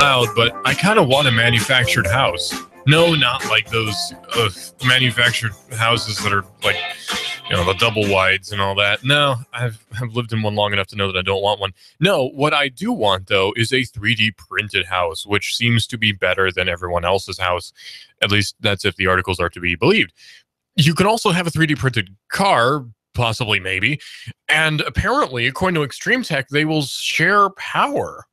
loud, but I kind of want a manufactured house. No, not like those manufactured houses that are like, the double wides and all that. No, I've lived in one long enough to know that I don't want one. No, what I do want, though, is a 3D printed house, which seems to be better than everyone else's house. At least that's if the articles are to be believed. You can also have a 3D printed car, possibly, maybe. And apparently, according to Extreme Tech, they will share power.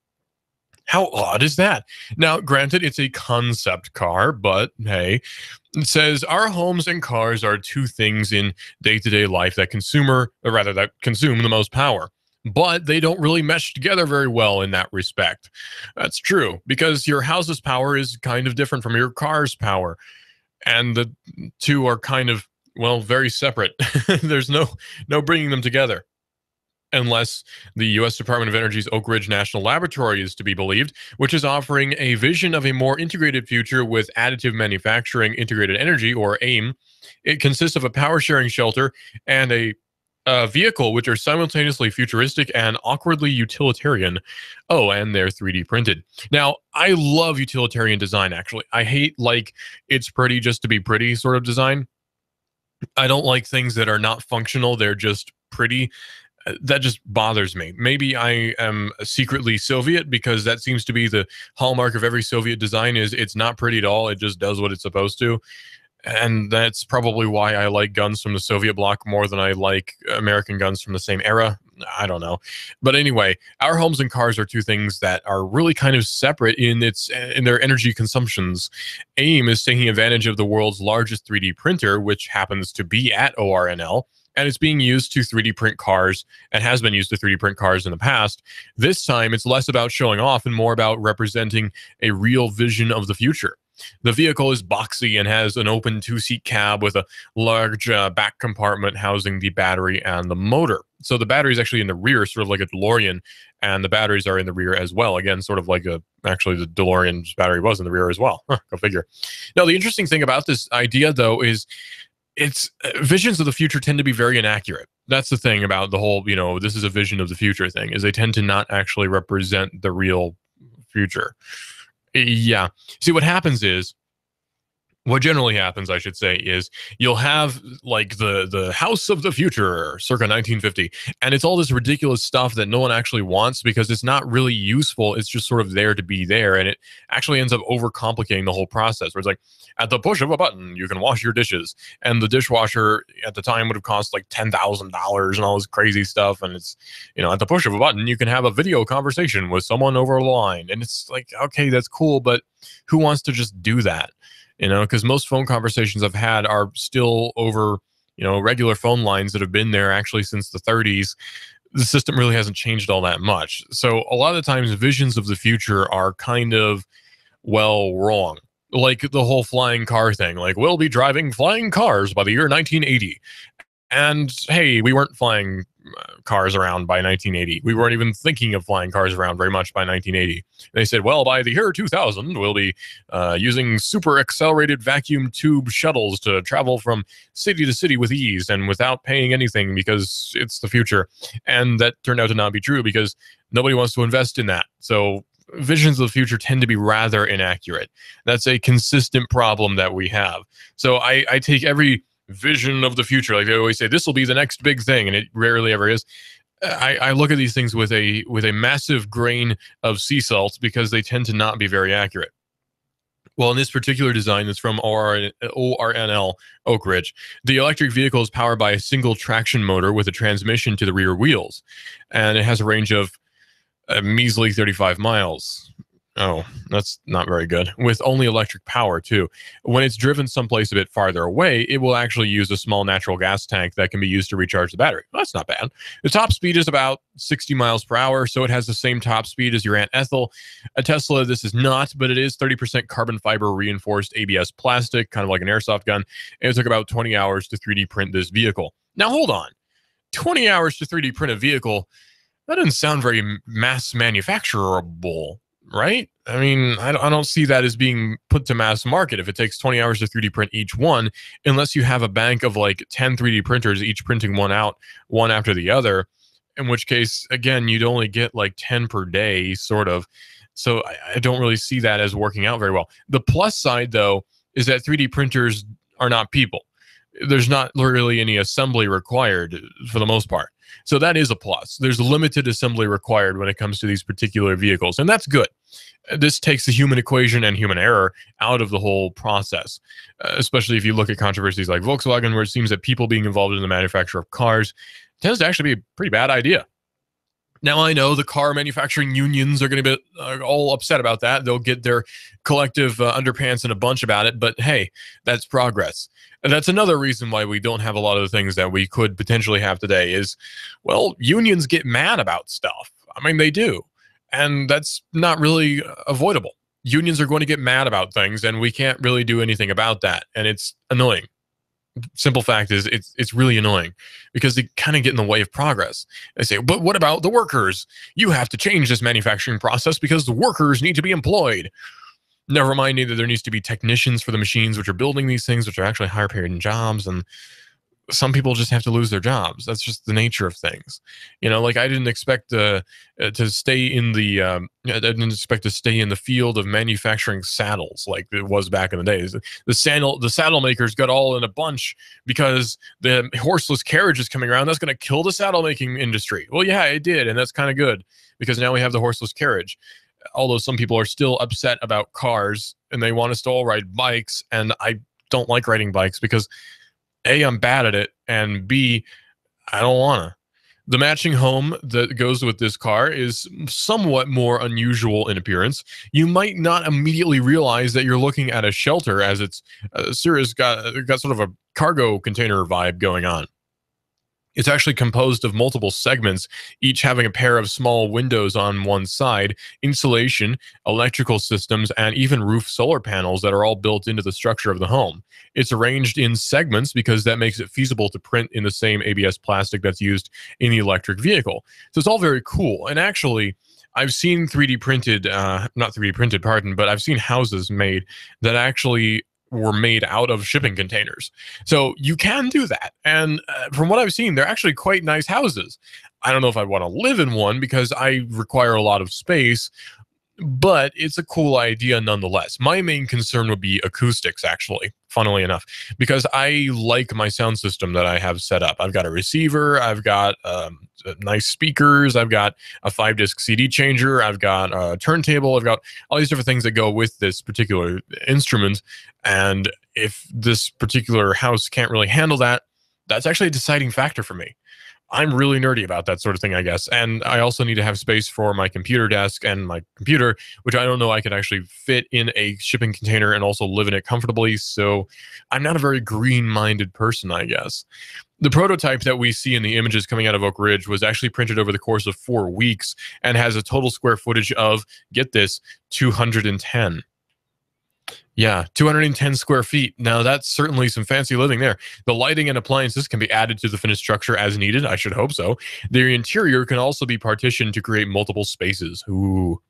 How odd is that? Now, granted, it's a concept car, but hey, it says our homes and cars are two things in day-to-day life that consume the most power. But they don't really mesh together very well in that respect. That's true, because your house's power is kind of different from your car's power. And the two are kind of, very separate. There's no bringing them together. Unless the U.S. Department of Energy's Oak Ridge National Laboratory is to be believed, which is offering a vision of a more integrated future with additive manufacturing integrated energy, or AIM. It consists of a power-sharing shelter and a vehicle which are simultaneously futuristic and awkwardly utilitarian. Oh, and they're 3D printed. Now, I love utilitarian design, actually. I hate, it's pretty just to be pretty sort of design. I don't like things that are not functional. They're just pretty. That just bothers me. Maybe I am secretly Soviet, because that seems to be the hallmark of every Soviet design is it's not pretty at all. It just does what it's supposed to. And that's probably why I like guns from the Soviet bloc more than I like American guns from the same era. I don't know. But anyway, our homes and cars are two things that are really kind of separate in their energy consumptions. AIM is taking advantage of the world's largest 3D printer, which happens to be at ORNL. And it's being used to 3D print cars, and has been used to 3D print cars in the past. This time, it's less about showing off and more about representing a real vision of the future. The vehicle is boxy and has an open two-seat cab with a large back compartment housing the battery and the motor. So the battery is actually in the rear, sort of like a DeLorean, and the batteries are in the rear as well. Again, sort of like actually the DeLorean's battery was in the rear as well. Go figure. Now, the interesting thing about this idea, though, is it's visions of the future tend to be very inaccurate. That's the thing about the whole, this is a vision of the future thing, is they tend to not actually represent the real future. Yeah. See, what generally happens, I should say, is you'll have the house of the future circa 1950, and it's all this ridiculous stuff that no one actually wants because it's not really useful. It's just sort of there to be there, and it actually ends up overcomplicating the whole process, where it's like, at the push of a button, you can wash your dishes, and the dishwasher at the time would have cost like $10,000 and all this crazy stuff, and it's, at the push of a button, you can have a video conversation with someone over the line, and it's like, okay, that's cool, but who wants to just do that? Because most phone conversations I've had are still over, regular phone lines that have been there actually since the 30s. The system really hasn't changed all that much. So a lot of the times visions of the future are kind of, wrong. Like the whole flying car thing. Like, we'll be driving flying cars by the year 1980. And hey, we weren't flying cars around by 1980. We weren't even thinking of flying cars around very much by 1980. They said, well, by the year 2000, we'll be using super accelerated vacuum tube shuttles to travel from city to city with ease and without paying anything, because it's the future. And that turned out to not be true, because nobody wants to invest in that. So visions of the future tend to be rather inaccurate. That's a consistent problem that we have. So I take every vision of the future, like they always say, this will be the next big thing, and it rarely ever is. I look at these things with a massive grain of sea salt, because they tend to not be very accurate. Well, in this particular design that's from ORNL, Oak Ridge, the electric vehicle is powered by a single traction motor with a transmission to the rear wheels, and it has a range of a measly 35 miles. Oh, that's not very good. With only electric power, too. When it's driven someplace a bit farther away, it will actually use a small natural gas tank that can be used to recharge the battery. Well, that's not bad. The top speed is about 60 miles per hour, so it has the same top speed as your Aunt Ethel. A Tesla, this is not, but it is 30% carbon fiber reinforced ABS plastic, kind of like an airsoft gun, and it took about 20 hours to 3D print this vehicle. Now, hold on. 20 hours to 3D print a vehicle? That doesn't sound very mass manufacturable, right? I mean, I don't see that as being put to mass market if it takes 20 hours to 3D print each one, unless you have a bank of like 10 3D printers, each printing one out, one after the other, in which case, again, you'd only get like 10 per day, sort of. So I don't really see that as working out very well. The plus side, though, is that 3D printers are not people. There's not really any assembly required for the most part. So that is a plus. There's limited assembly required when it comes to these particular vehicles, and that's good. This takes the human equation and human error out of the whole process, especially if you look at controversies like Volkswagen, where it seems that people being involved in the manufacture of cars tends to actually be a pretty bad idea. Now, I know the car manufacturing unions are going to be all upset about that. They'll get their collective underpants in a bunch about it. But hey, that's progress. And that's another reason why we don't have a lot of the things that we could potentially have today is, well, unions get mad about stuff. I mean, they do. And that's not really avoidable. Unions are going to get mad about things, and we can't really do anything about that. And it's annoying. Simple fact is it's really annoying because they kind of get in the way of progress. They say, but what about the workers? You have to change this manufacturing process because the workers need to be employed. Never mind that there needs to be technicians for the machines which are building these things, which are actually higher paid jobs, and some people just have to lose their jobs. That's just the nature of things. Like I didn't expect to stay in the I didn't expect to stay in the field of manufacturing saddles like it was back in the days. The saddle makers got all in a bunch because the horseless carriage is coming around. That's going to kill the saddle making industry. Well, yeah, it did, and that's kind of good because now we have the horseless carriage. Although some people are still upset about cars and they want us to all ride bikes, and I don't like riding bikes because A, I'm bad at it, and B, I don't want to. The matching home that goes with this car is somewhat more unusual in appearance. You might not immediately realize that you're looking at a shelter, as it's got sort of a cargo container vibe going on. It's actually composed of multiple segments, each having a pair of small windows on one side, insulation, electrical systems, and even roof solar panels that are all built into the structure of the home. It's arranged in segments because that makes it feasible to print in the same ABS plastic that's used in the electric vehicle. So it's all very cool. And actually, I've seen 3D printed, not 3D printed, pardon, but I've seen houses made that actually were made out of shipping containers. So you can do that. And from what I've seen, they're actually quite nice houses. I don't know if I want to live in one because I require a lot of space, but it's a cool idea nonetheless. My main concern would be acoustics, actually, funnily enough, because I like my sound system that I have set up. I've got a receiver, I've got nice speakers, I've got a 5-disc CD changer, I've got a turntable, I've got all these different things that go with this particular instrument. And if this particular house can't really handle that, that's actually a deciding factor for me. I'm really nerdy about that sort of thing, I guess. And I also need to have space for my computer desk and my computer, which I don't know I could actually fit in a shipping container and also live in it comfortably. So I'm not a very green-minded person, I guess. The prototype that we see in the images coming out of Oak Ridge was actually printed over the course of 4 weeks and has a total square footage of, get this, 210. Yeah, 210 square feet. Now, that's certainly some fancy living there. The lighting and appliances can be added to the finished structure as needed. I should hope so. The interior can also be partitioned to create multiple spaces. Ooh.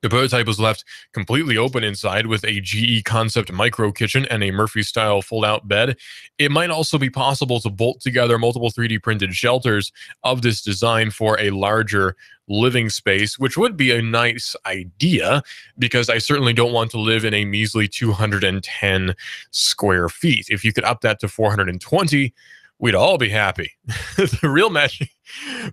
The prototype was left completely open inside with a GE concept micro kitchen and a Murphy-style fold-out bed. It might also be possible to bolt together multiple 3D printed shelters of this design for a larger living space, which would be a nice idea because I certainly don't want to live in a measly 210 square feet. If you could up that to 420, we'd all be happy. The real magic,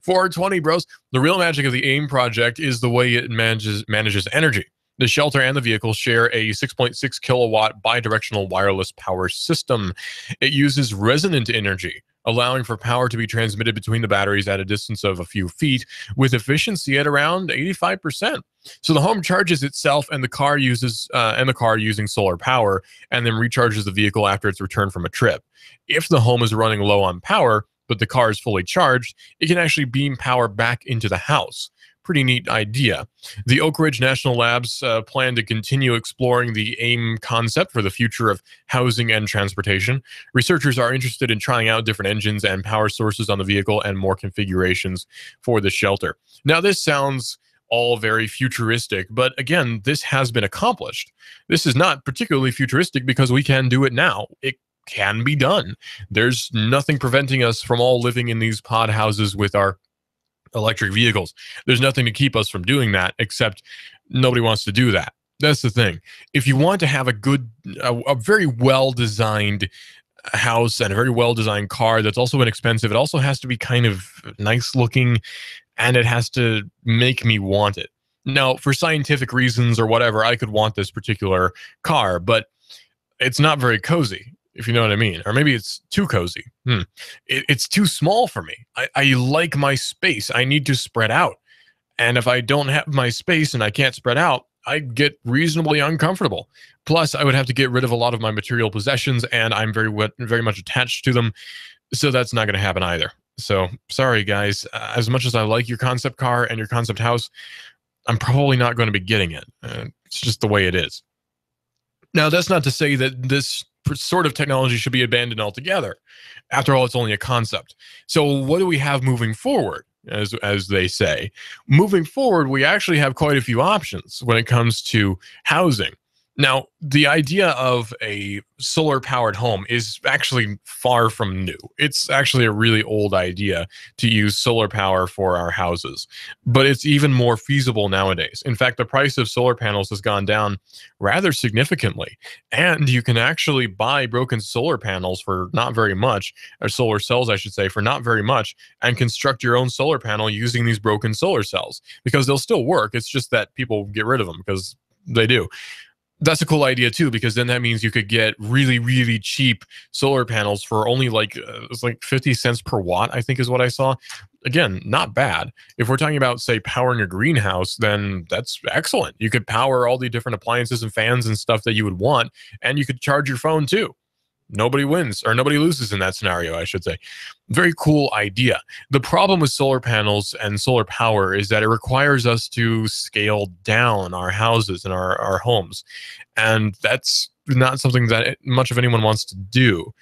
420 bros, the real magic of the AIM project is the way it manages energy. The shelter and the vehicle share a 6.6 kilowatt bidirectional wireless power system. It uses resonant energy, allowing for power to be transmitted between the batteries at a distance of a few feet with efficiency at around 85%. So the home charges itself and the car using solar power and then recharges the vehicle after its return from a trip. If the home is running low on power, but the car is fully charged, it can actually beam power back into the house. Pretty neat idea. The Oak Ridge National Labs plan to continue exploring the AIM concept for the future of housing and transportation. Researchers are interested in trying out different engines and power sources on the vehicle and more configurations for the shelter. Now, this sounds all very futuristic, but again, this has been accomplished. This is not particularly futuristic because we can do it now. It can be done. There's nothing preventing us from all living in these pod houses with our electric vehicles. There's nothing to keep us from doing that except Nobody wants to do that. That's the thing. If you want to have a very well designed house and a very well designed car that's also inexpensive, it also has to be kind of nice looking, and it has to make me want it. Now, for scientific reasons or whatever, I could want this particular car, but it's not very cozy, if you know what I mean. Or maybe it's too cozy. It's too small for me. I like my space. I need to spread out. And if I don't have my space and I can't spread out, I get reasonably uncomfortable. Plus, I would have to get rid of a lot of my material possessions, and I'm very much attached to them. So that's not going to happen either. So sorry, guys. As much as I like your concept car and your concept house, I'm probably not going to be getting it. It's just the way it is. Now, that's not to say that this sort of technology should be abandoned altogether. After all, it's only a concept. So what do we have moving forward? As they say, moving forward, we actually have quite a few options when it comes to housing. Now, the idea of a solar-powered home is actually far from new. It's actually a really old idea to use solar power for our houses, but it's even more feasible nowadays. In fact, the price of solar panels has gone down rather significantly, and you can actually buy broken solar panels for not very much, or solar cells, I should say, for not very much, and construct your own solar panel using these broken solar cells, because they'll still work. It's just that people get rid of them because they do. That's a cool idea too, because then that means you could get really, really cheap solar panels for only it's like 50 cents per watt, I think is what I saw. Again, not bad. If we're talking about, say, powering a greenhouse, then that's excellent. You could power all the different appliances and fans and stuff that you would want, and you could charge your phone too. Nobody wins, or nobody loses in that scenario, I should say. Very cool idea. The problem with solar panels and solar power is that it requires us to scale down our houses and our homes. And that's not something that much of anyone wants to do.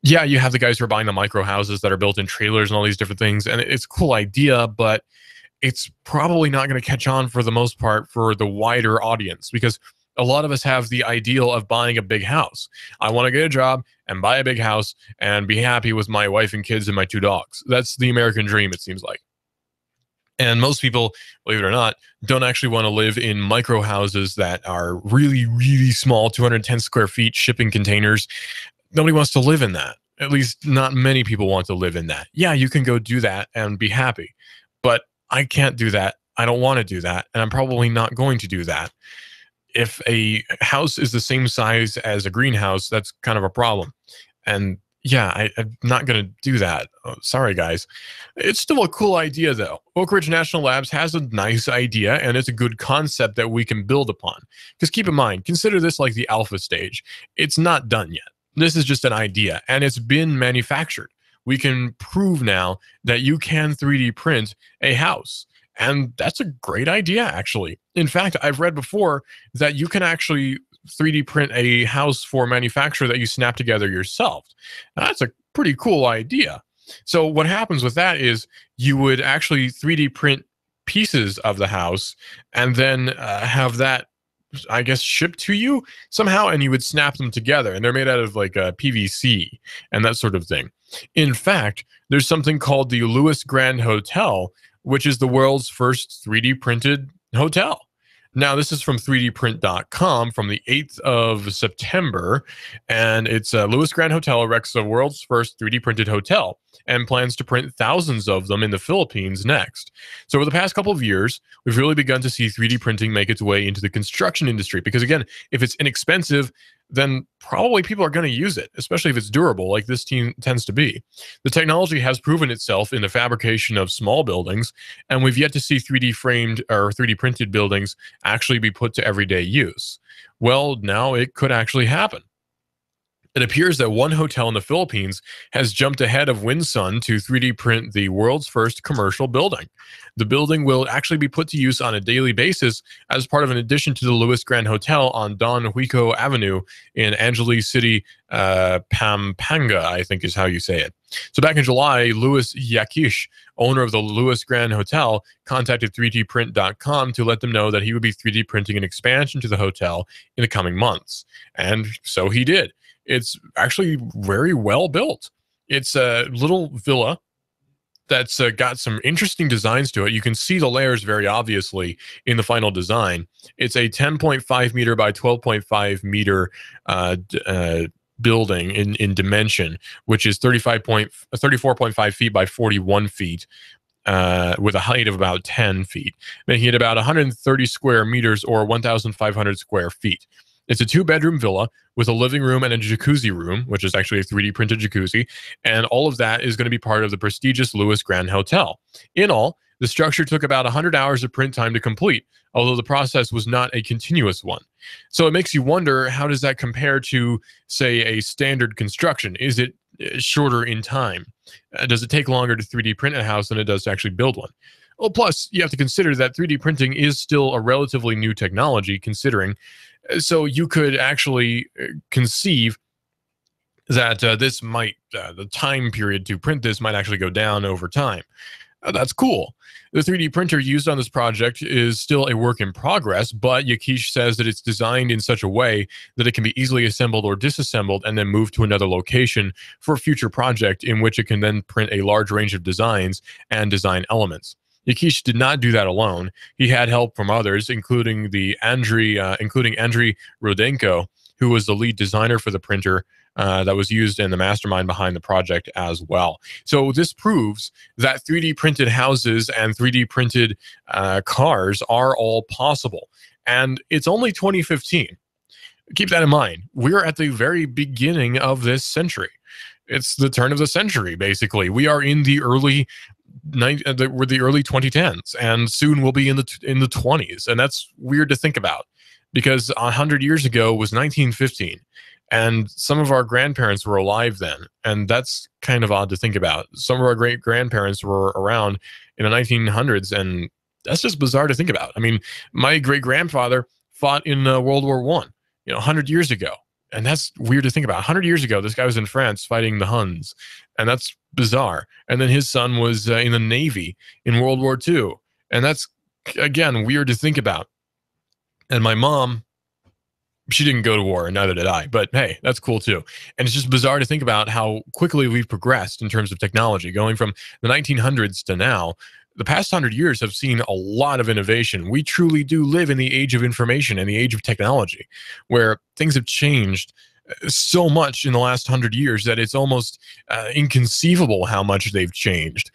Yeah, you have the guys who are buying the micro houses that are built in trailers and all these different things. And it's a cool idea, but it's probably not going to catch on for the most part for the wider audience, because a lot of us have the ideal of buying a big house. I want to get a job and buy a big house and be happy with my wife and kids and my 2 dogs. That's the American dream, it seems like. And most people, believe it or not, don't actually want to live in micro houses that are really, really small, 210 square feet, shipping containers. Nobody wants to live in that. At least not many people want to live in that. Yeah, you can go do that and be happy. But I can't do that. I don't want to do that. And I'm probably not going to do that. If a house is the same size as a greenhouse, that's kind of a problem. And yeah, I'm not going to do that. Oh, sorry, guys. It's still a cool idea, though. Oak Ridge National Labs has a nice idea, and it's a good concept that we can build upon. Because keep in mind, consider this like the alpha stage. It's not done yet. This is just an idea, and it's been manufactured. We can prove now that you can 3D print a house. And that's a great idea, actually. In fact, I've read before that you can actually 3D print a house for manufacturer that you snap together yourself. Now, that's a pretty cool idea. So what happens with that is you would actually 3D print pieces of the house and then have that, I guess, shipped to you somehow, and you would snap them together. And they're made out of like PVC and that sort of thing. In fact, there's something called the Lewis Grand Hotel, which is the world's first 3D printed hotel. Now, this is from 3dprint.com from the 8th of September, and it's Lewis Grand Hotel erects the world's first 3D printed hotel and plans to print thousands of them in the Philippines next. So over the past couple of years, we've really begun to see 3D printing make its way into the construction industry because, again, if it's inexpensive, then probably people are going to use it, especially if it's durable like this tends to be. The technology has proven itself in the fabrication of small buildings, and we've yet to see 3D framed or 3D printed buildings actually be put to everyday use. Well, now it could actually happen. It appears that one hotel in the Philippines has jumped ahead of Winsun to 3D print the world's first commercial building. The building will actually be put to use on a daily basis as part of an addition to the Lewis Grand Hotel on Don Huico Avenue in Angeles City, Pampanga, I think is how you say it. So back in July, Louis Yakish, owner of the Lewis Grand Hotel, contacted 3dprint.com to let them know that he would be 3D printing an expansion to the hotel in the coming months. And so he did. It's actually very well built. It's a little villa that's got some interesting designs to it. You can see the layers very obviously in the final design. It's a 10.5 meter by 12.5 meter building in dimension, which is 34.5 feet by 41 feet. With a height of about 10 feet, making it about 130 square meters or 1,500 square feet. It's a 2-bedroom villa with a living room and a jacuzzi room, which is actually a 3D printed jacuzzi. And all of that is going to be part of the prestigious Lewis Grand Hotel. In all, the structure took about 100 hours of print time to complete, although the process was not a continuous one. So it makes you wonder, how does that compare to, say, a standard construction? Is it shorter in time? Does it take longer to 3D print a house than it does to actually build one? Well, plus, you have to consider that 3D printing is still a relatively new technology, considering. So you could actually conceive that this might, the time period to print this might actually go down over time. That's cool. The 3D printer used on this project is still a work in progress, but Yakish says that it's designed in such a way that it can be easily assembled or disassembled and then moved to another location for a future project in which it can then print a large range of designs and design elements. Yakish did not do that alone. He had help from others, including Andriy Rudenko, who was the lead designer for the printer that was used and the mastermind behind the project as well. So this proves that 3D printed houses and 3D printed cars are all possible. And it's only 2015. Keep that in mind. We're at the very beginning of this century. It's the turn of the century, basically. We are in the early 2010s, and soon we'll be in the 20s. And that's weird to think about, because 100 years ago was 1915. And some of our grandparents were alive then. And that's kind of odd to think about. Some of our great-grandparents were around in the 1900s, and that's just bizarre to think about. I mean, my great-grandfather fought in World War I, 100 years ago. And that's weird to think about. 100 years ago, this guy was in France fighting the Huns. And that's bizarre. And then his son was in the Navy in World War II. And that's, again, weird to think about. And my mom, she didn't go to war, and neither did I. But hey, that's cool too. And it's just bizarre to think about how quickly we've progressed in terms of technology, going from the 1900s to now. The past 100 years have seen a lot of innovation. We truly do live in the age of information and the age of technology, where things have changed so much in the last 100 years that it's almost inconceivable how much they've changed.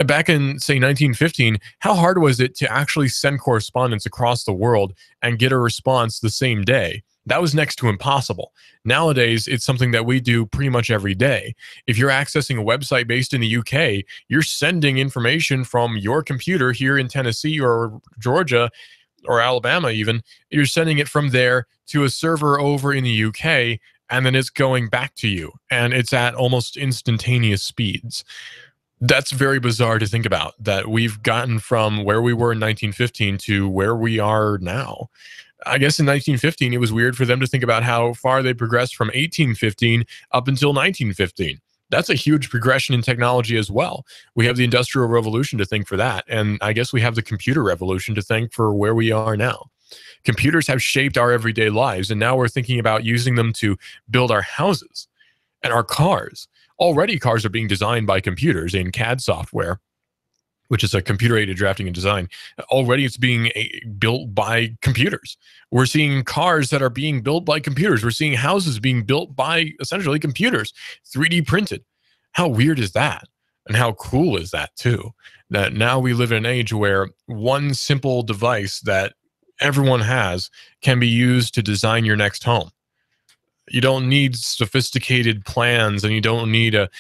Back in, say, 1915, how hard was it to actually send correspondence across the world and get a response the same day? That was next to impossible. Nowadays, it's something that we do pretty much every day. If you're accessing a website based in the UK, you're sending information from your computer here in Tennessee or Georgia or Alabama even. You're sending it from there to a server over in the UK, and then it's going back to you. And it's at almost instantaneous speeds. That's very bizarre to think about, that we've gotten from where we were in 1915 to where we are now. I guess in 1915, it was weird for them to think about how far they progressed from 1815 up until 1915. That's a huge progression in technology as well. We have the Industrial Revolution to thank for that. And I guess we have the computer revolution to thank for where we are now. Computers have shaped our everyday lives, and now we're thinking about using them to build our houses and our cars. Already, cars are being designed by computers in CAD software, which is a computer-aided drafting and design. Already it's being built by computers. We're seeing cars that are being built by computers. We're seeing houses being built by, essentially, computers, 3D printed. How weird is that? And how cool is that, too? That now we live in an age where one simple device that everyone has can be used to design your next home. You don't need sophisticated plans, and you don't need to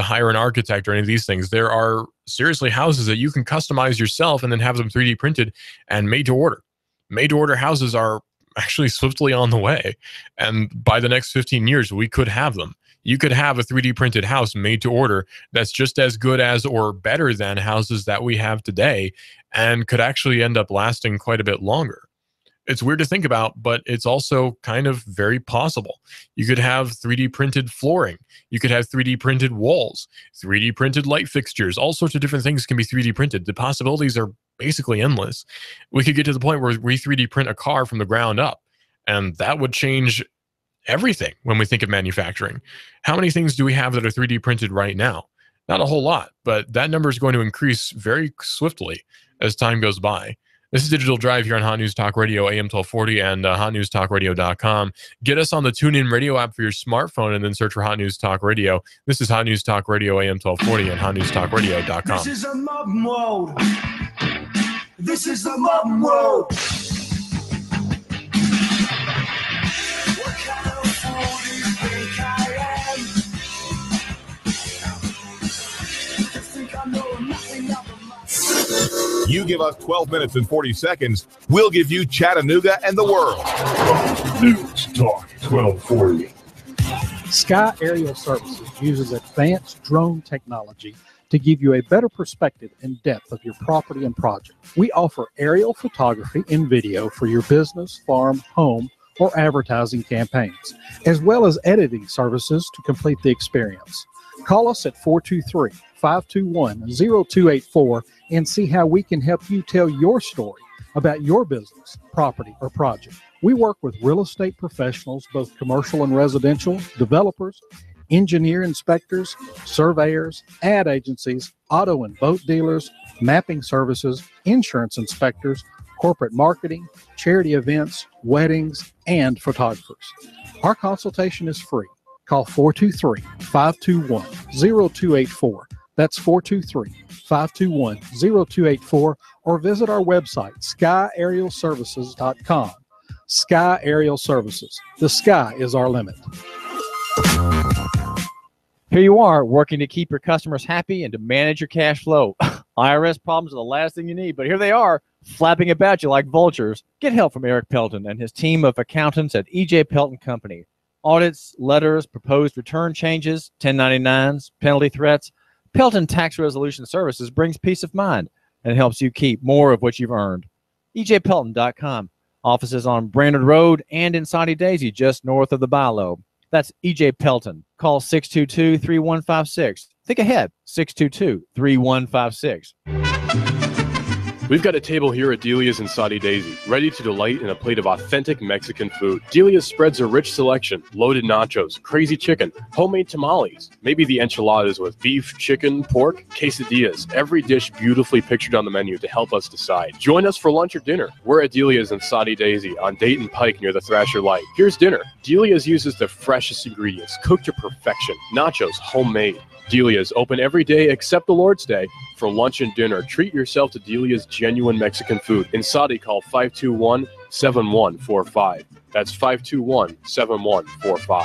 hire an architect or any of these things. There are seriously houses that you can customize yourself and then have them 3D printed and made to order. Made to order houses are actually swiftly on the way. And by the next 15 years, we could have them. You could have a 3D printed house made to order that's just as good as or better than houses that we have today, and could actually end up lasting quite a bit longer. It's weird to think about, but it's also kind of very possible. You could have 3D printed flooring. You could have 3D printed walls, 3D printed light fixtures. All sorts of different things can be 3D printed. The possibilities are basically endless. We could get to the point where we 3D print a car from the ground up, and that would change everything when we think of manufacturing. How many things do we have that are 3D printed right now? Not a whole lot, but that number is going to increase very swiftly as time goes by. This is Digital Drive here on Hot News Talk Radio, AM 1240 and hotnewstalkradio.com. Get us on the TuneIn Radio app for your smartphone and then search for Hot News Talk Radio. This is Hot News Talk Radio, AM 1240 and hotnewstalkradio.com. This is a modern world. This is the modern world. What kind of fool do you think I am? You think I know nothing of You give us 12 minutes and 40 seconds, we'll give you Chattanooga and the world. News Talk 1240. Sky Aerial Services uses advanced drone technology to give you a better perspective and depth of your property and project. We offer aerial photography and video for your business, farm, home, or advertising campaigns, as well as editing services to complete the experience. Call us at 423-521-0284 and see how we can help you tell your story about your business, property, or project. We work with real estate professionals, both commercial and residential, developers, engineer inspectors, surveyors, ad agencies, auto and boat dealers, mapping services, insurance inspectors, corporate marketing, charity events, weddings, and photographers. Our consultation is free. Call 423-521-0284. That's 423-521-0284, or visit our website, skyaerialservices.com. Sky Aerial Services. The sky is our limit. Here you are, working to keep your customers happy and to manage your cash flow. IRS problems are the last thing you need, but here they are, flapping about you like vultures. Get help from Eric Pelton and his team of accountants at E.J. Pelton Company. Audits, letters, proposed return changes, 1099s, penalty threats. Pelton Tax Resolution Services brings peace of mind and helps you keep more of what you've earned. EJPelton.com. Offices on Brainerd Road and in Soddy Daisy, just north of the Bilo. That's EJ Pelton. Call 622-3156. Think ahead, 622-3156. We've got a table here at Delia's in Soddy Daisy, ready to delight in a plate of authentic Mexican food. Delia's spreads a rich selection, loaded nachos, crazy chicken, homemade tamales, maybe the enchiladas with beef, chicken, pork, quesadillas. Every dish beautifully pictured on the menu to help us decide. Join us for lunch or dinner. We're at Delia's in Soddy Daisy on Dayton Pike near the Thrasher Light. Here's dinner. Delia's uses the freshest ingredients, cooked to perfection. Nachos, homemade. Delia's open every day except the Lord's Day. For lunch and dinner, treat yourself to Delia's genuine Mexican food. In Soddy, call 521-7145. That's 521-7145.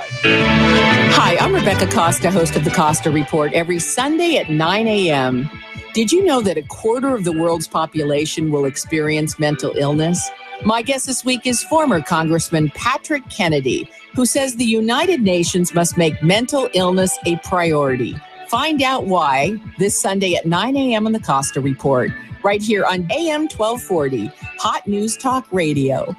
Hi, I'm Rebecca Costa, host of the Costa Report, every Sunday at 9 a.m. Did you know that a quarter of the world's population will experience mental illness? My guest this week is former Congressman Patrick Kennedy, who says the United Nations must make mental illness a priority. Find out why this Sunday at 9 a.m. on the Costa Report, right here on AM 1240, Hot News Talk Radio.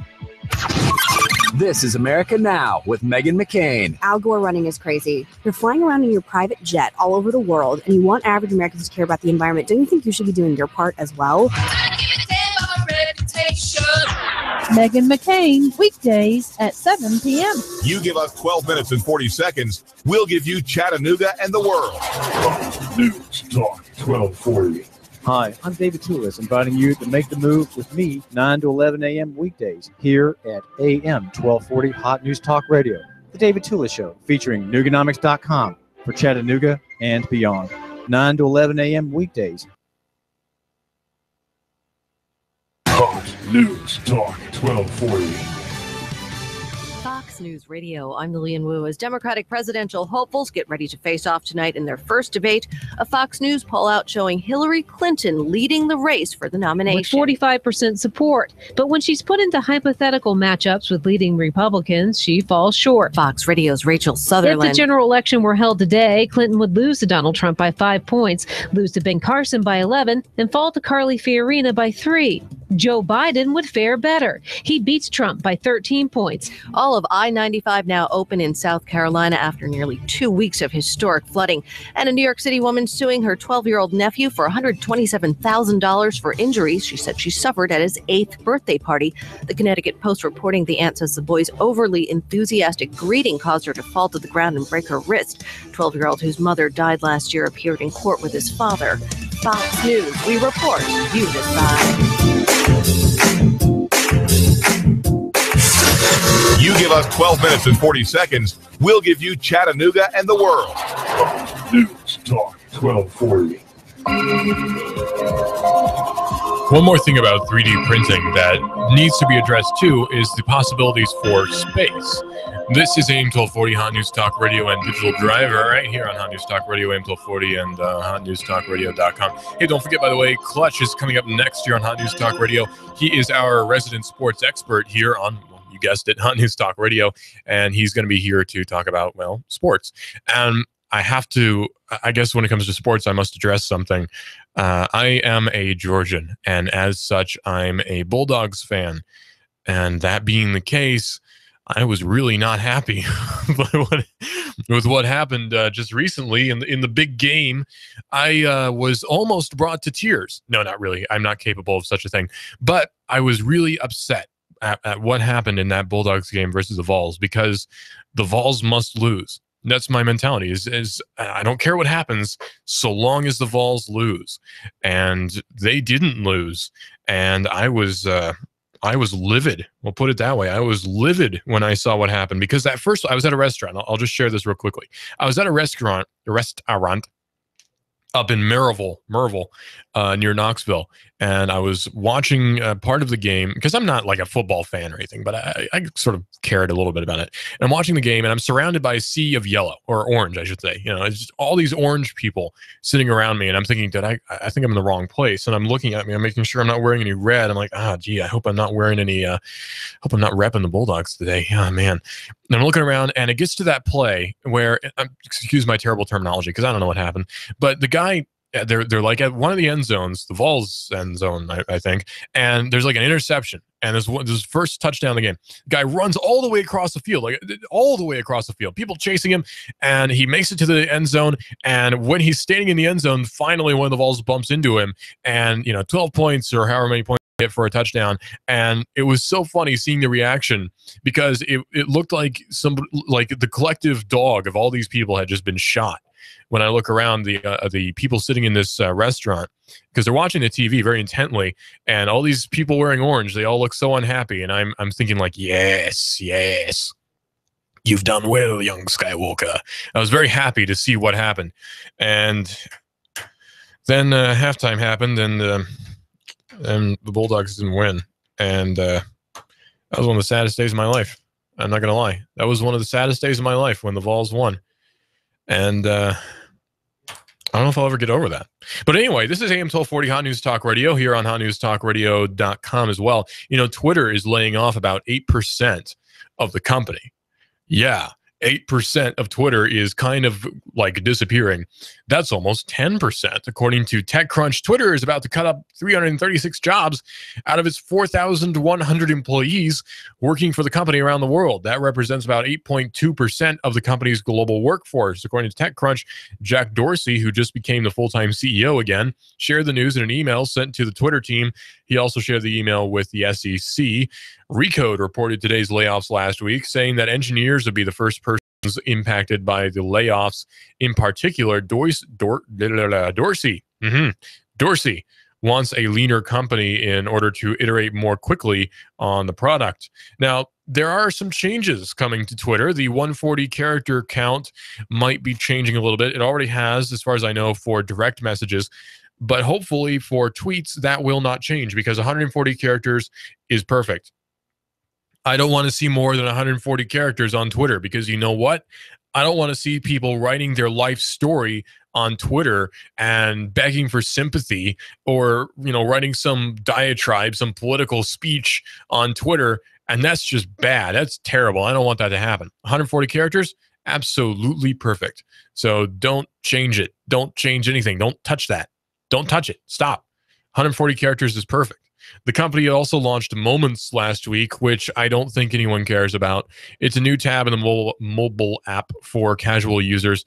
This is America Now with Meghan McCain. Al Gore running is crazy. You're flying around in your private jet all over the world, and you want average Americans to care about the environment. Don't you think you should be doing your part as well? Meghan McCain, weekdays at 7 p.m. You give us 12 minutes and 40 seconds, we'll give you Chattanooga and the world. News Talk 1240. Hi, I'm David Tulis, inviting you to make the move with me 9 to 11 a.m. weekdays here at AM 1240 Hot News Talk Radio. The David Tulis Show, featuring Nooganomics.com for Chattanooga and beyond. 9 to 11 a.m. weekdays. Hot News Talk 1240. Fox News Radio, I'm Lillian Wu. As Democratic presidential hopefuls get ready to face off tonight in their first debate, a Fox News poll out showing Hillary Clinton leading the race for the nomination. With 45% support. But when she's put into hypothetical matchups with leading Republicans, she falls short. Fox Radio's Rachel Sutherland. If the general election were held today, Clinton would lose to Donald Trump by 5 points, lose to Ben Carson by 11, and fall to Carly Fiorina by 3. Joe Biden would fare better. He beats Trump by 13 points. All all of I-95 now open in South Carolina after nearly 2 weeks of historic flooding. And a New York City woman suing her 12-year-old nephew for $127,000 for injuries she said she suffered at his 8th birthday party. The Connecticut Post reporting the aunt says the boy's overly enthusiastic greeting caused her to fall to the ground and break her wrist. 12-year-old, whose mother died last year, appeared in court with his father. Fox News, we report, you decide. You give us 12 minutes and 40 seconds, we'll give you Chattanooga and the world. News Talk 1240. One more thing about 3D printing that needs to be addressed too is the possibilities for space. This is AM 1240 Hot News Talk Radio and Digital Driver right here on Hot News Talk Radio, AM 1240 and hotnewstalkradio.com. Hey, don't forget, by the way, Clutch is coming up next year on Hot News Talk Radio. He is our resident sports expert here on, you guessed it, Hot News Talk Radio, and he's going to be here to talk about, well, sports. And I have to, I guess when it comes to sports, I must address something. I am a Georgian, and as such, I'm a Bulldogs fan. And that being the case, I was really not happy with what happened just recently in the big game. I was almost brought to tears. No, not really. I'm not capable of such a thing. But I was really upset at what happened in that Bulldogs game versus the Vols, because the Vols must lose. That's my mentality. Is I don't care what happens so long as the Vols lose, and they didn't lose, and I was livid. We'll put it that way. I was livid when I saw what happened, because at first I was at a restaurant. I'll just share this real quickly. I was at a restaurant up in Merrillville, near Knoxville, and I was watching part of the game, because I'm not like a football fan or anything, but I sort of cared a little bit about it. And I'm watching the game, and I'm surrounded by a sea of yellow, or orange, I should say. You know, it's just all these orange people sitting around me, and I'm thinking, I think I'm in the wrong place. And I'm looking at me, I'm making sure I'm not wearing any red. I'm like, gee, I hope I'm not wearing any, hope I'm not repping the Bulldogs today. Oh, man. And I'm looking around, and it gets to that play where, excuse my terrible terminology, because I don't know what happened, but the guy, they're like at one of the end zones, the Vols end zone, I think, and there's like an interception, and this first touchdown of the game. The guy runs all the way across the field, like all the way across the field, people chasing him, and he makes it to the end zone. And when he's standing in the end zone, finally one of the Vols bumps into him, and 12 points or however many points for a touchdown. And it was so funny seeing the reaction, because it looked like the collective dog of all these people had just been shot. When I look around the people sitting in this restaurant, because they're watching the TV very intently, and all these people wearing orange, they all look so unhappy, and I'm thinking like, yes, you've done well, young Skywalker. I was very happy to see what happened. And then halftime happened, and the Bulldogs didn't win, and that was one of the saddest days of my life. I'm not gonna lie, that was one of the saddest days of my life when the Vols won, and I don't know if I'll ever get over that. But anyway, this is AM 1240 Hot News Talk Radio here on hotnewstalkradio.com as well. Twitter is laying off about 8% of the company. Yeah. 8% of Twitter is kind of like disappearing. That's almost 10%. According to TechCrunch, Twitter is about to cut up 336 jobs out of its 4,100 employees working for the company around the world. That represents about 8.2% of the company's global workforce. According to TechCrunch, Jack Dorsey, who just became the full-time CEO again, shared the news in an email sent to the Twitter team. He also shared the email with the SEC. Recode reported today's layoffs last week, saying that engineers would be the first persons impacted by the layoffs. In particular, Dorsey wants a leaner company in order to iterate more quickly on the product. Now, there are some changes coming to Twitter. The 140 character count might be changing a little bit. It already has, as far as I know, for direct messages. But hopefully for tweets, that will not change, because 140 characters is perfect. I don't want to see more than 140 characters on Twitter, because you know what? I don't want to see people writing their life story on Twitter and begging for sympathy, or, writing some diatribe, some political speech on Twitter. And that's just bad. That's terrible. I don't want that to happen. 140 characters, absolutely perfect. So don't change it. Don't change anything. Don't touch that. Don't touch it. Stop. 140 characters is perfect. The company also launched Moments last week, which I don't think anyone cares about. It's a new tab in the mobile app for casual users.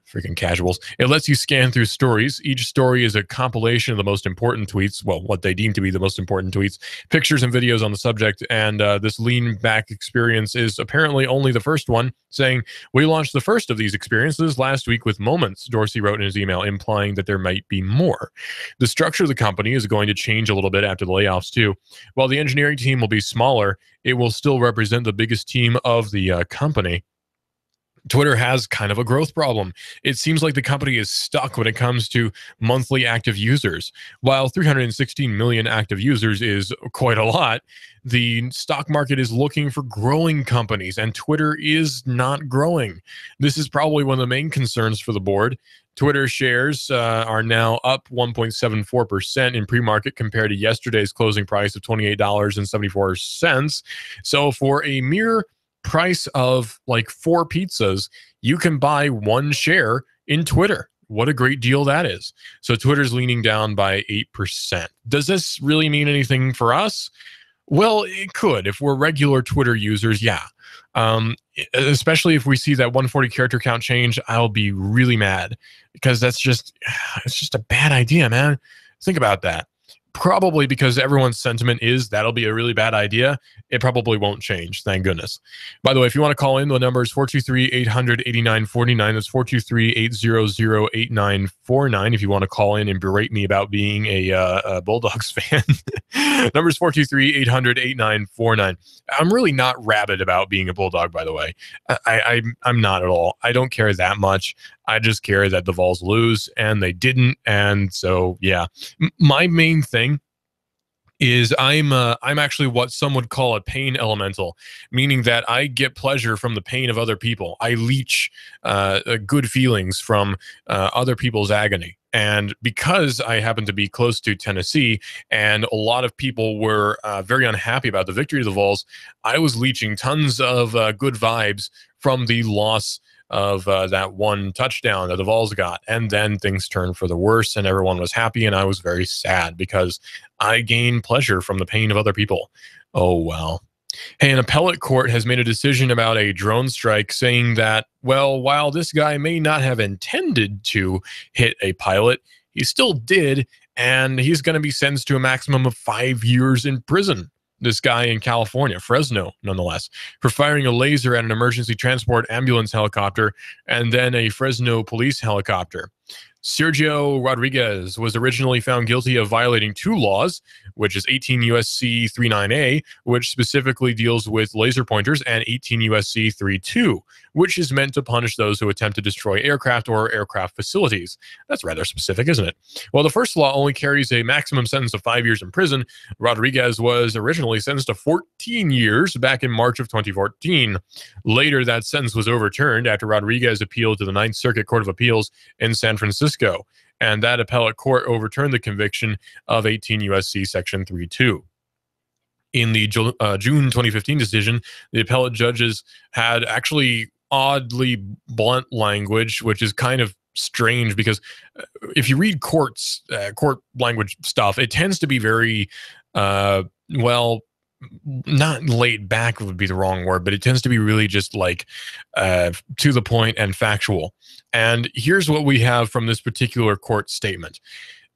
Freaking casuals. It lets you scan through stories. Each story is a compilation of the most important tweets, well, what they deem to be the most important tweets, pictures and videos on the subject, and this lean back experience is apparently only the first one, saying, "We launched the first of these experiences last week with Moments," Dorsey wrote in his email, implying that there might be more. The structure of the company is going to change a little bit after the layoffs, too. While the engineering team will be smaller, it will still represent the biggest team of the company. Twitter has kind of a growth problem. It seems like the company is stuck when it comes to monthly active users. While 316 million active users is quite a lot, the stock market is looking for growing companies, and Twitter is not growing. This is probably one of the main concerns for the board. Twitter shares are now up 1.74% in pre-market compared to yesterday's closing price of $28.74. So for a mere price of like 4 pizzas, you can buy 1 share in Twitter. What a great deal that is. So Twitter's leaning down by 8%. Does this really mean anything for us? Well, it could. If we're regular Twitter users, yeah. Especially if we see that 140 character count change, I'll be really mad, because it's just a bad idea, man. Think about that. Probably because everyone's sentiment is that'll be a really bad idea. It probably won't change, thank goodness. By the way, if you want to call in, the number is 423-800-8949. That's 423-800-8949 if you want to call in and berate me about being a Bulldogs fan. Number is 423-800-8949. I'm really not rabid about being a Bulldog, by the way. I'm not at all. I don't care that much. I just care that the Vols lose, and they didn't. And so, yeah, my main thing is I'm actually what some would call a pain elemental, meaning that I get pleasure from the pain of other people. I leech good feelings from other people's agony. And because I happen to be close to Tennessee, and a lot of people were very unhappy about the victory of the Vols, I was leeching tons of good vibes from the loss of that 1 touchdown that the Vols got. And then things turned for the worse, and everyone was happy, and I was very sad because I gain pleasure from the pain of other people. Oh, well. Hey, an appellate court has made a decision about a drone strike, saying that, well, while this guy may not have intended to hit a pilot, he still did, and he's going to be sentenced to a maximum of 5 years in prison. This guy in California, Fresno, nonetheless, for firing a laser at an emergency transport ambulance helicopter and then a Fresno police helicopter. Sergio Rodriguez was originally found guilty of violating 2 laws, which is 18 U.S.C. 39A, which specifically deals with laser pointers, and 18 U.S.C. 32, which is meant to punish those who attempt to destroy aircraft or aircraft facilities. That's rather specific, isn't it? Well, the first law only carries a maximum sentence of 5 years in prison. Rodriguez was originally sentenced to 14 years back in March of 2014. Later, that sentence was overturned after Rodriguez appealed to the Ninth Circuit Court of Appeals in San Francisco. And that appellate court overturned the conviction of 18 U.S.C. Section 32. In the June 2015 decision, the appellate judges had actually oddly blunt language, which is kind of strange because if you read court language stuff, it tends to be very, not laid back would be the wrong word, but it tends to be really just like to the point and factual. And here's what we have from this particular court statement.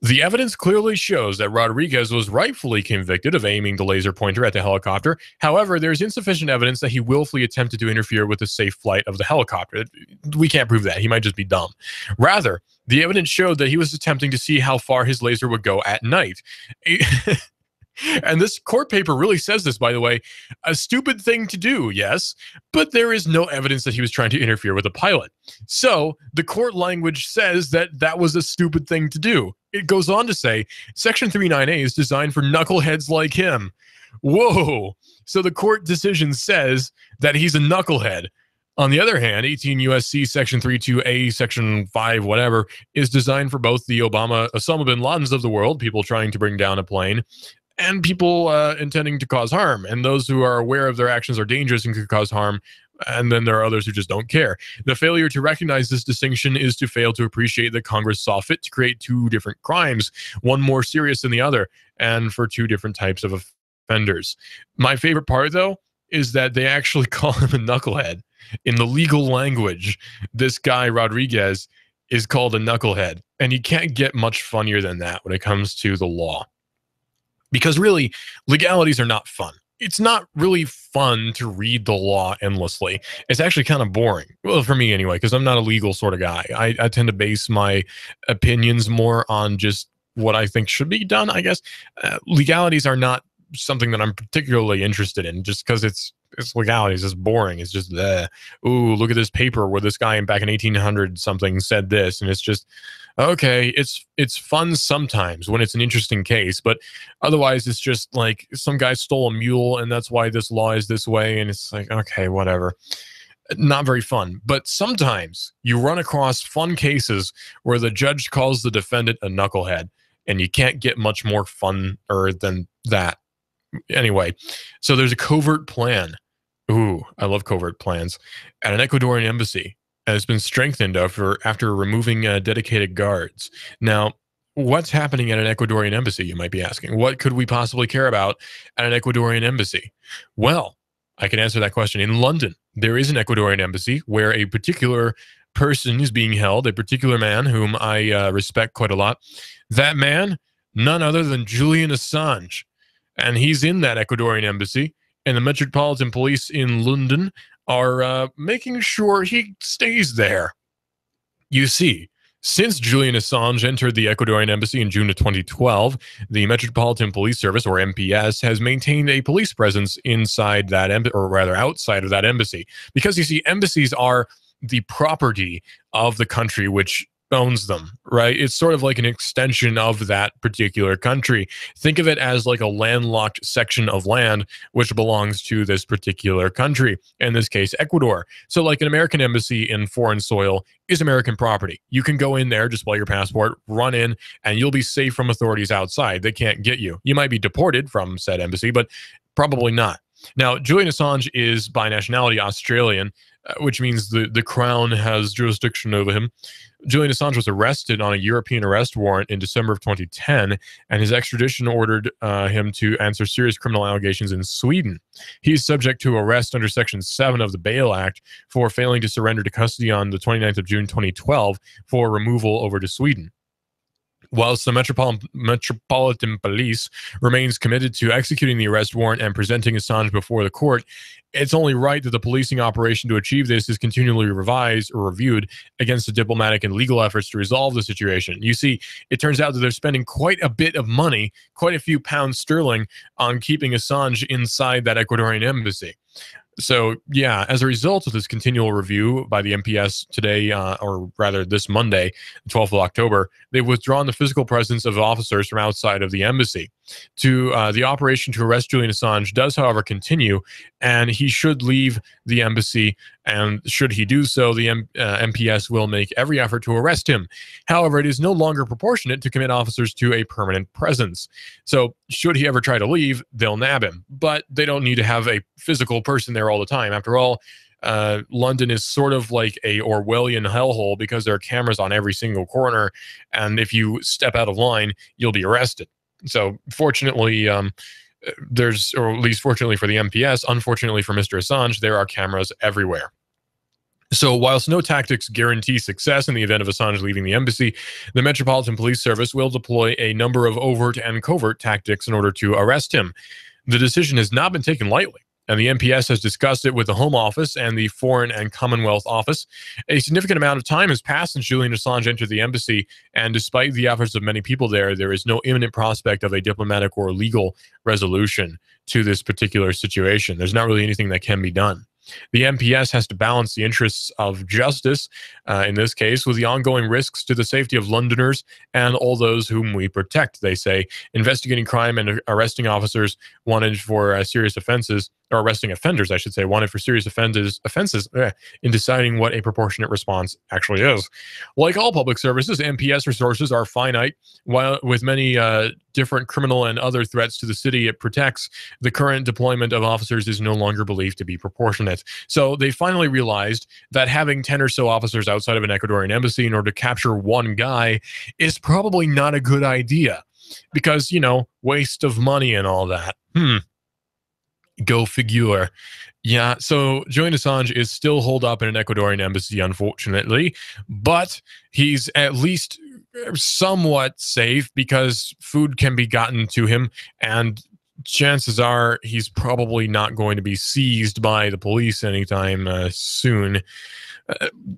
The evidence clearly shows that Rodriguez was rightfully convicted of aiming the laser pointer at the helicopter. However, there's insufficient evidence that he willfully attempted to interfere with the safe flight of the helicopter. We can't prove that. He might just be dumb. Rather, the evidence showed that he was attempting to see how far his laser would go at night. And this court paper really says this, by the way, a stupid thing to do, yes, but there is no evidence that he was trying to interfere with a pilot. So the court language says that that was a stupid thing to do. It goes on to say, Section 39A is designed for knuckleheads like him. Whoa. So the court decision says that he's a knucklehead. On the other hand, 18 U.S.C. Section 32A, Section 5, whatever, is designed for both the Osama bin Ladens of the world, people trying to bring down a plane, and people intending to cause harm. And those who are aware of their actions are dangerous and could cause harm And then there are others who just don't care. The failure to recognize this distinction is to fail to appreciate that Congress saw fit to create two different crimes, one more serious than the other, and for two different types of offenders. My favorite part, though, is that they actually call him a knucklehead. In the legal language, this guy, Rodriguez, is called a knucklehead. And you can't get much funnier than that when it comes to the law. Because really, legalities are not fun. It's not really fun to read the law endlessly. It's actually kind of boring. Well, for me anyway, because I'm not a legal sort of guy. I tend to base my opinions more on just what I think should be done, I guess. Legalities are not something that I'm particularly interested in, just because it's legalities. It's boring. It's just, ooh, look at this paper where this guy back in 1800 something said this, and it's just, okay, it's fun sometimes when it's an interesting case, but otherwise it's just like some guy stole a mule and that's why this law is this way, and it's like, okay, whatever. Not very fun. But sometimes you run across fun cases where the judge calls the defendant a knucklehead, and you can't get much more funner than that. Anyway, so there's a covert plan. Ooh, I love covert plans. At an Ecuadorian embassy. Has been strengthened after removing dedicated guards. Now, what's happening at an Ecuadorian embassy, you might be asking? What could we possibly care about at an Ecuadorian embassy? Well, I can answer that question. In London, there is an Ecuadorian embassy where a particular person is being held, a particular man whom I respect quite a lot. That man, none other than Julian Assange. And he's in that Ecuadorian embassy, and the Metropolitan Police in London are making sure he stays there. You see, since Julian Assange entered the Ecuadorian embassy in June of 2012, the Metropolitan Police Service, or MPS, has maintained a police presence inside that or rather outside of that embassy. Because you see, embassies are the property of the country which owns them, right? It's sort of like an extension of that particular country. Think of it as like a landlocked section of land which belongs to this particular country, in this case, Ecuador. So like an American embassy in foreign soil is American property. You can go in there, display your passport, run in, and you'll be safe from authorities outside. They can't get you. You might be deported from said embassy, but probably not. Now, Julian Assange is by nationality Australian, which means the Crown has jurisdiction over him. Julian Assange was arrested on a European arrest warrant in December of 2010, and his extradition ordered him to answer serious criminal allegations in Sweden. He's subject to arrest under Section 7 of the Bail Act for failing to surrender to custody on the 29th of June 2012 for removal over to Sweden. Whilst the Metropolitan Police remains committed to executing the arrest warrant and presenting Assange before the court, it's only right that the policing operation to achieve this is continually revised or reviewed against the diplomatic and legal efforts to resolve the situation. You see, it turns out that they're spending quite a bit of money, quite a few pounds sterling, on keeping Assange inside that Ecuadorian embassy. So, yeah, as a result of this continual review by the MPS today, or rather this Monday, the 12th of October, they've withdrawn the physical presence of officers from outside of the embassy. The operation to arrest Julian Assange does, however, continue, and he should leave the embassy, and should he do so, the MPS will make every effort to arrest him. However, it is no longer proportionate to commit officers to a permanent presence. So, should he ever try to leave, they'll nab him. But they don't need to have a physical person there all the time. After all, London is sort of like a Orwellian hellhole because there are cameras on every single corner, and if you step out of line, you'll be arrested. So fortunately, or at least fortunately for the MPS, unfortunately for Mr. Assange, there are cameras everywhere. So whilst no tactics guarantee success in the event of Assange leaving the embassy, the Metropolitan Police Service will deploy a number of overt and covert tactics in order to arrest him. The decision has not been taken lightly, and the MPS has discussed it with the Home Office and the Foreign and Commonwealth Office. A significant amount of time has passed since Julian Assange entered the embassy, and despite the efforts of many people there, there is no imminent prospect of a diplomatic or legal resolution to this particular situation. There's not really anything that can be done. The MPS has to balance the interests of justice, in this case, with the ongoing risks to the safety of Londoners and all those whom we protect, they say. Investigating crime and arresting officers wanted for serious offenses or arresting offenders, I should say, wanted for serious offenses in deciding what a proportionate response actually is. Like all public services, MPS resources are finite. While with many different criminal and other threats to the city it protects, the current deployment of officers is no longer believed to be proportionate. So they finally realized that having 10 or so officers outside of an Ecuadorian embassy in order to capture one guy is probably not a good idea because, waste of money and all that. Go figure. Yeah, so Julian Assange is still holed up in an Ecuadorian embassy, unfortunately, but he's at least somewhat safe because food can be gotten to him, and chances are he's probably not going to be seized by the police anytime soon.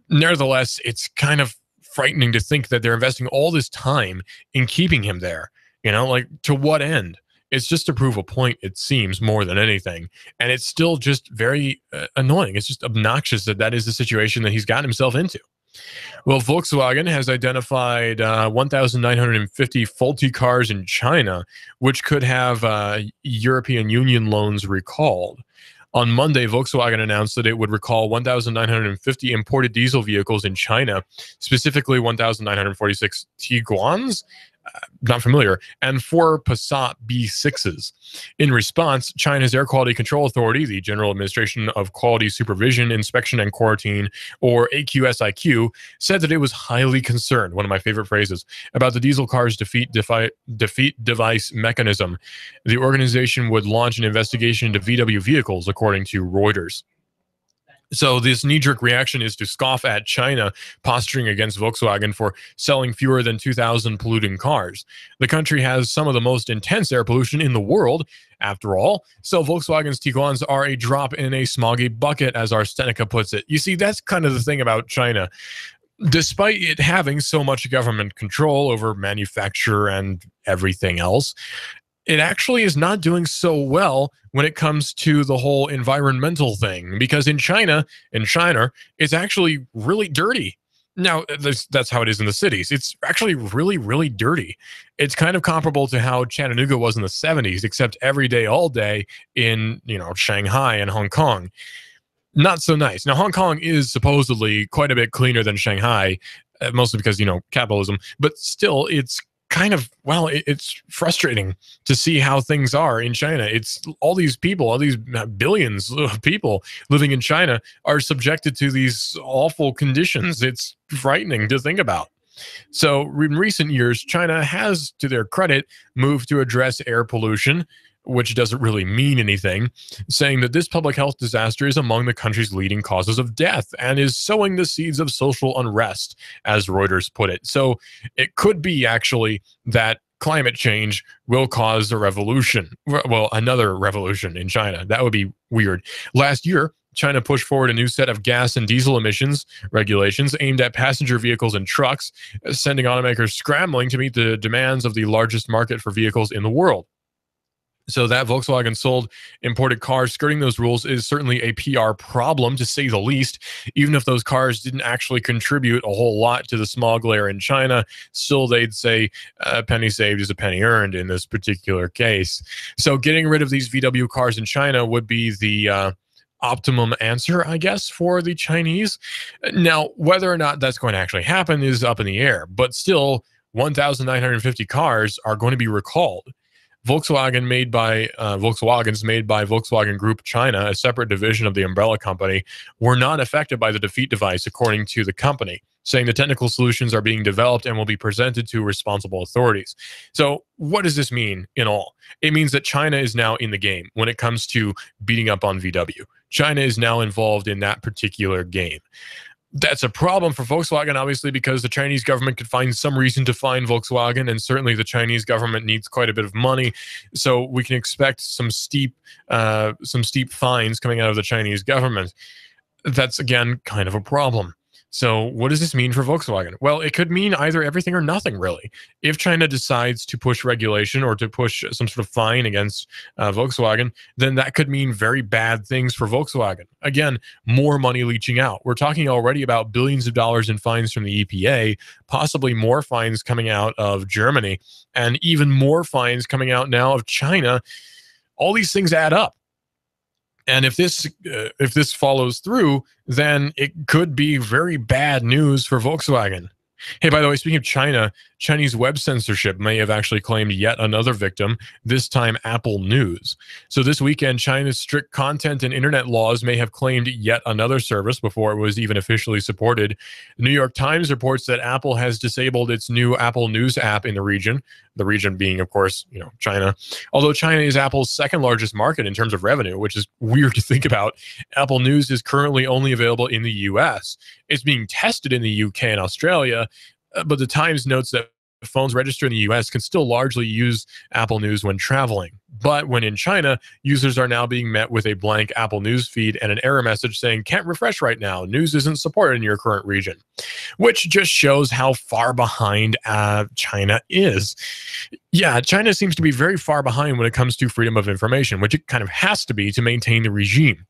Nevertheless, it's kind of frightening to think that they're investing all this time in keeping him there. To what end? It's just to prove a point, it seems, more than anything. And it's still just very annoying. It's just obnoxious that is the situation that he's gotten himself into. Well, Volkswagen has identified 1,950 faulty cars in China, which could have European Union loans recalled. On Monday, Volkswagen announced that it would recall 1,950 imported diesel vehicles in China, specifically 1,946 Tiguans, not familiar, and 4 Passat B6s. In response, China's Air Quality Control Authority, the General Administration of Quality Supervision, Inspection, and Quarantine, or AQSIQ, said that it was highly concerned, one of my favorite phrases, about the diesel car's defeat device mechanism. The organization would launch an investigation into VW vehicles, according to Reuters. So this knee-jerk reaction is to scoff at China posturing against Volkswagen for selling fewer than 2,000 polluting cars. The country has some of the most intense air pollution in the world, after all, so Volkswagen's Tiguans are a drop in a smoggy bucket, as our Stenica puts it. You see, that's kind of the thing about China. Despite it having so much government control over manufacture and everything else, it actually is not doing so well when it comes to the whole environmental thing, because in China, it's actually really dirty. Now, that's how it is in the cities. It's actually really, really dirty. It's kind of comparable to how Chattanooga was in the 70s, except every day, all day in, Shanghai and Hong Kong. Not so nice. Now, Hong Kong is supposedly quite a bit cleaner than Shanghai, mostly because, capitalism, but still, it's kind of, it's frustrating to see how things are in China. It's all these people, all these billions of people living in China are subjected to these awful conditions. It's frightening to think about. So in recent years, China has, to their credit, moved to address air pollution, which doesn't really mean anything, saying that this public health disaster is among the country's leading causes of death and is sowing the seeds of social unrest, as Reuters put it. So it could be actually that climate change will cause a revolution. Well, another revolution in China. That would be weird. Last year, China pushed forward a new set of gas and diesel emissions regulations aimed at passenger vehicles and trucks, sending automakers scrambling to meet the demands of the largest market for vehicles in the world. So that Volkswagen sold imported cars skirting those rules is certainly a PR problem, to say the least. Even if those cars didn't actually contribute a whole lot to the smog layer in China, still they'd say a penny saved is a penny earned in this particular case. So getting rid of these VW cars in China would be the optimum answer, I guess, for the Chinese. Now, whether or not that's going to actually happen is up in the air, but still 1,950 cars are going to be recalled. Volkswagens made by Volkswagen Group China, a separate division of the umbrella company, were not affected by the defeat device, according to the company, saying the technical solutions are being developed and will be presented to responsible authorities. So what does this mean in all? It means that China is now in the game when it comes to beating up on VW. China is now involved in that particular game. That's a problem for Volkswagen, obviously, because the Chinese government could find some reason to fine Volkswagen, and certainly the Chinese government needs quite a bit of money. So we can expect some steep fines coming out of the Chinese government. That's, again, kind of a problem. So what does this mean for Volkswagen? Well, it could mean either everything or nothing, really. If China decides to push regulation or to push some sort of fine against Volkswagen, then that could mean very bad things for Volkswagen. Again, more money leaching out. We're talking already about billions of dollars in fines from the EPA, possibly more fines coming out of Germany, and even more fines coming out now of China. All these things add up. And if this follows through, then it could be very bad news for Volkswagen. Hey, by the way, speaking of China, Chinese web censorship may have actually claimed yet another victim, this time Apple News. So this weekend, China's strict content and internet laws may have claimed yet another service before it was even officially supported. The New York Times reports that Apple has disabled its new Apple News app in the region being, of course, China. Although China is Apple's second largest market in terms of revenue, which is weird to think about, Apple News is currently only available in the US. It's being tested in the UK and Australia, but the Times notes that phones registered in the US can still largely use Apple News when traveling. But when in China, users are now being met with a blank Apple News feed and an error message saying, can't refresh right now. News isn't supported in your current region, which just shows how far behind China is. Yeah, China seems to be very far behind when it comes to freedom of information, which it kind of has to be to maintain the regime.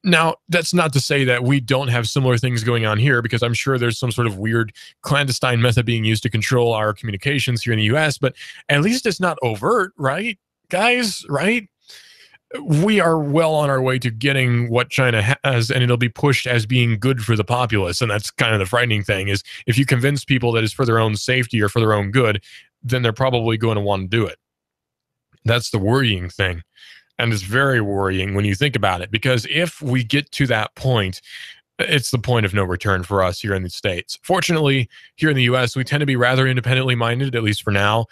Now, that's not to say that we don't have similar things going on here, because I'm sure there's some sort of weird clandestine method being used to control our communications here in the US, but at least it's not overt, right? Guys, right? We are well on our way to getting what China has, and it'll be pushed as being good for the populace. And that's kind of the frightening thing, is if you convince people that it's for their own safety or for their own good, then they're probably going to want to do it. That's the worrying thing. And it's very worrying when you think about it, because if we get to that point, it's the point of no return for us here in the States. Fortunately, here in the US, we tend to be rather independently minded, at least for now,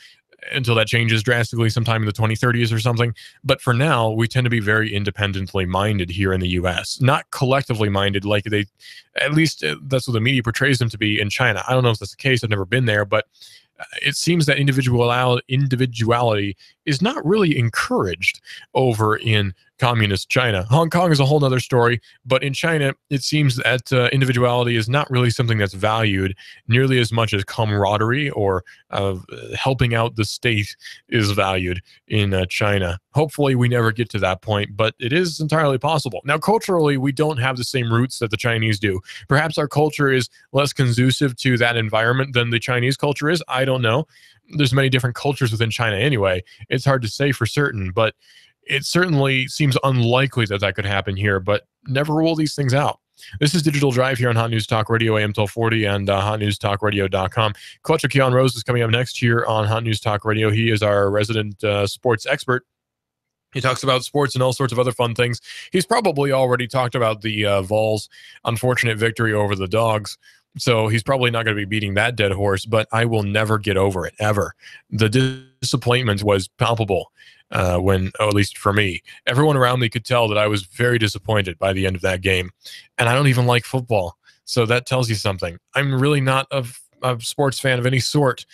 until that changes drastically sometime in the 2030s or something. But for now, we tend to be very independently minded here in the US, not collectively minded like they, at least that's what the media portrays them to be in China. I don't know if that's the case. I've never been there, but it seems that individuality is not really encouraged over in communist China. Hong Kong is a whole other story, but in China, it seems that individuality is not really something that's valued nearly as much as camaraderie or helping out the state is valued in China. Hopefully, we never get to that point, but it is entirely possible. Now, culturally, we don't have the same roots that the Chinese do. Perhaps our culture is less conducive to that environment than the Chinese culture is. I don't know. There's many different cultures within China anyway. It's hard to say for certain, but it certainly seems unlikely that that could happen here, but never rule these things out. This is Digital Drive here on Hot News Talk Radio, AM 1240, and hotnewstalkradio.com. Clutch of Keon Rose is coming up next here on Hot News Talk Radio. He is our resident sports expert. He talks about sports and all sorts of other fun things. He's probably already talked about the Vols' unfortunate victory over the Dogs, so he's probably not going to be beating that dead horse, but I will never get over it, ever. The disappointment was palpable. When, at least for me, everyone around me could tell that I was very disappointed by the end of that game. And I don't even like football. So that tells you something. I'm really not a sports fan of any sort.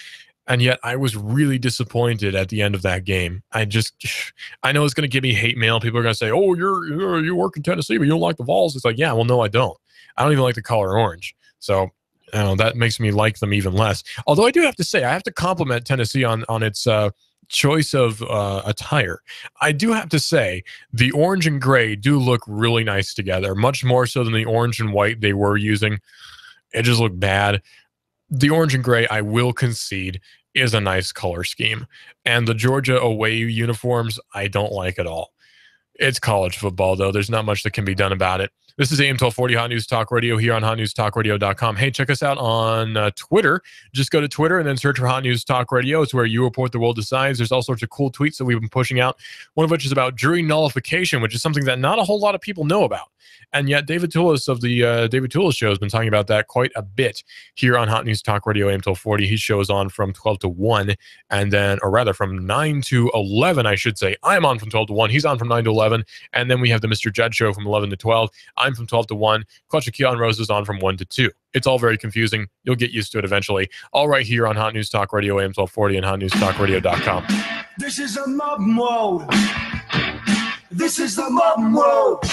And yet I was really disappointed at the end of that game. I know it's going to give me hate mail. People are going to say, oh, you work in Tennessee, but you don't like the Vols. It's like, yeah, well, no, I don't. I don't even like the color orange. So that makes me like them even less. Although I do have to say, I have to compliment Tennessee on its choice of attire. I do have to say the orange and gray do look really nice together, much more so than the orange and white they were using. It just looked bad. The orange and gray, I will concede, is a nice color scheme. And the Georgia away uniforms, I don't like at all. It's college football, though. There's not much that can be done about it. This is AM 1240 Hot News Talk Radio here on hotnewstalkradio.com. Hey, check us out on Twitter. Just go to Twitter and then search for Hot News Talk Radio. It's where you report, the world decides. There's all sorts of cool tweets that we've been pushing out, one of which is about jury nullification, which is something that not a whole lot of people know about. And yet David Tulis of the David Tulis Show has been talking about that quite a bit here on Hot News Talk Radio, AM 1240. His show is on from 12 to 1, and then, or rather from 9 to 11, I should say. I'm on from 12 to 1. He's on from 9 to 11. And then we have the Mr. Judd Show from 11 to 12. I'm from 12 to 1. Clutch of Keon Rose is on from 1 to 2. It's all very confusing. You'll get used to it eventually. All right here on Hot News Talk Radio, AM 1240 and hotnewstalkradio.com. This is a mob mode. This is the mob mode.